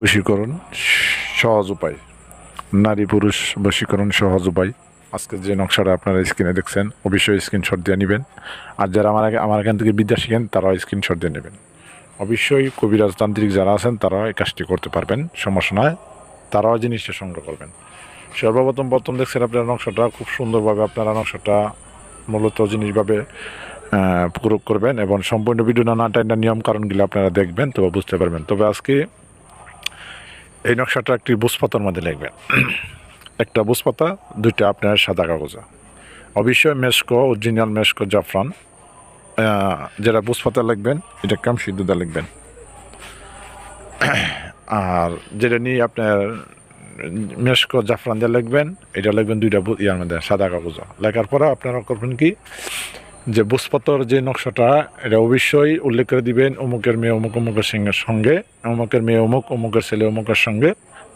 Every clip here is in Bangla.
বশীকরণ সহজ উপায়, নারী পুরুষ বশীকরণ সহজ উপায়। আজকে যে নকশাটা আপনারা স্ক্রিনে দেখছেন অবশ্যই স্ক্রিনশট দিয়ে নেবেন। আর যারা আমার এখান থেকে বিদ্যা শিখেন তারাও স্ক্রিনশট দিয়ে নেবেন। অবশ্যই কবিরাজতান্ত্রিক যারা আছেন তারাও এই কাজটি করতে পারবেন, সমস্যা নয়, তারাও জিনিসটা সংগ্রহ করবেন। প্রথম দেখছেন আপনারা নকশাটা, খুব সুন্দরভাবে আপনারা নকশাটা মূলত জিনিসভাবে প্রয়োগ করবেন এবং সম্পূর্ণ ভিডিও না টাইনা নিয়ম কারণগুলো আপনারা দেখবেন, তবে বুঝতে পারবেন। তবে আজকে এই নকশাটা একটি বুঝপাতার মধ্যে লিখবেন। একটা বুঝপাতা, দুইটা আপনার সাদা কাগজে, অবশ্যই মেশকো, অরিজিনাল মেশকো জাফরান। যেটা বুঝপাতা লিখবেন এটা কাম সিদ্ধতা লিখবেন। আর যেটা নিয়ে আপনার মেশকো জাফরান দিয়ে লিখবেন, এটা লিখবেন দুইটা ইয়ার মধ্যে সাদা কাগজে। লেখার পরে আপনারা করবেন কি, যে বুঝপাতার যে নকশাটা এটা অবশ্যই উল্লেখ করে দিবেন, অমুকের মেয়ে অমুক অমুকের সঙ্গে, অমুকের মেয়ে অমুক অমুকের ছেলে অমুকের সঙ্গে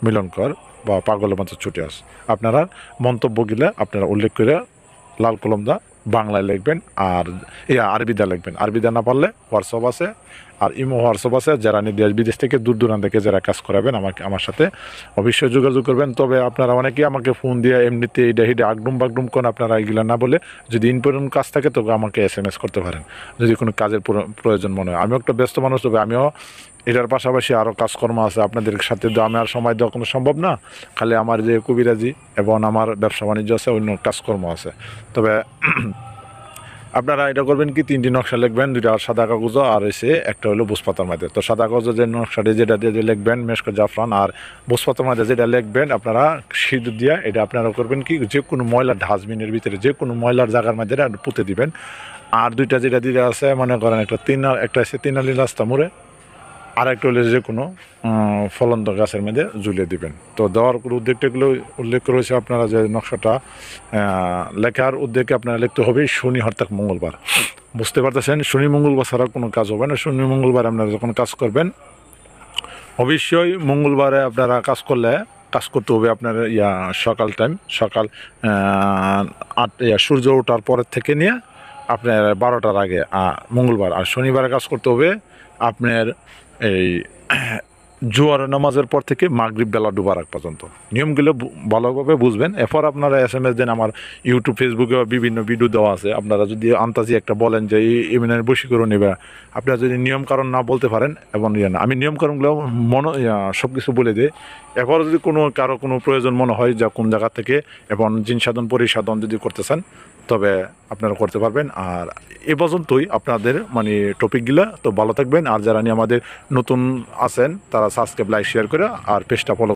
মিলন কর বা পাগলের মতো ছুটে আস। আপনারা মন্তব্যগুলো আপনারা উল্লেখ করে লাল কলম দা বাংলায় লিখবেন, আর আরবিদা লিখবেন। আরবিদা না পারলে হোয়াটসঅ্যাপ আছে, আর ইমো হোয়াটসঅ্যাপ আছে। যারা দেশ বিদেশ থেকে দূর দূরান্ত থেকে যারা কাজ করাবেন আমার সাথে অবশ্যই যোগাযোগ করবেন। তবে আপনারা অনেকেই আমাকে ফোন দিয়ে এমনিতে এইটা হিডে আগডুম বাগডুম করেন, আপনারা এগুলো না বলে যদি ইম্পর্টেন্ট কাজ থাকে তবে আমাকে SMS করতে পারেন যদি কোনো কাজের প্রয়োজন মনে হয়। আমিও একটা ব্যস্ত মানুষ, তবে আমিও এটার পাশাপাশি আরও কাজকর্ম আছে আপনাদের সাথে, তো আমি আর সময় দেওয়া কোনো সম্ভব না। খালি আমার যে কবিরাজি এবং আমার ব্যবসা বাণিজ্য আছে, অন্য কাজকর্ম আছে। তবে আপনারা এটা করবেন কি, তিনটি নকশা লিখবেন, দুইটা সাদা কাগজ আর এসে একটা হলো বুঝপাতার মধ্যে। তো সাদা কাগজ যে নকশাটি যেটা দিয়ে লিখবেন মেশকো জাফরান, আর বুঝপাতার মধ্যে যেটা লিখবেন আপনারা সিঁদুর দিয়া এটা আপনারা করবেন কি, যে কোনো ময়লার ডাস্টবিনের ভিতরে যে কোনো ময়লার জায়গার মধ্যে পুঁতে দিবেন। আর দুইটা যেটা দিতে আছে মনে করেন একটা আছে তিনালি রাস্তা মোড়ে, আর একটা হলে যে কোনো ফলন্ত গাছের মধ্যে ঝুলিয়ে দিবেন। তো দেওয়ার উদ্যোগটাগুলো উল্লেখ করেছে আপনারা, যে নকশাটা লেখার উদ্যোগে আপনারা লিখতে হবে শনি হর্তাক মঙ্গলবার। বুঝতে পারতেছেন, শনি মঙ্গলবার ছাড়া কোনো কাজ হবে না। শনি মঙ্গলবার আপনারা যখন কাজ করবেন, অবশ্যই মঙ্গলবারে আপনারা কাজ করতে হবে আপনার সকাল টাইম, সকাল 8 সূর্য ওঠার পরের থেকে নিয়ে আপনার 12টার আগে মঙ্গলবার। আর শনিবারে কাজ করতে হবে আপনার এই জোয়ার নামাজের পর থেকে মাগরিব বেলা ডুবার আগ পর্যন্ত। নিয়মগুলো ভালোভাবে বুঝবেন। এরপর আপনারা SMS দেন, আমার ইউটিউব ফেসবুকে বিভিন্ন ভিডিও দেওয়া আছে। আপনারা যদি আন্তাজি একটা বলেন যে এই এমনের বশীকরণ নেবে, আপনারা যদি নিয়মকানুন না বলতে পারেন এবং না, আমি নিয়মকানুনগুলো সব কিছু বলে দিই। এরপর যদি কারো কোনো প্রয়োজন মনে হয় যা কোন জায়গা থেকে এবং জিন সাধন পরিসাধন যদি করতে চান তবে আপনারা করতে পারবেন। আর এ পর্যন্তই আপনাদের টপিকগুলো। তো ভালো থাকবেন। আর যারা নিয়ে আমাদের নতুন আছেন তারা সাবস্ক্রাইব, লাইক, শেয়ার করে আর পেজটা ফলো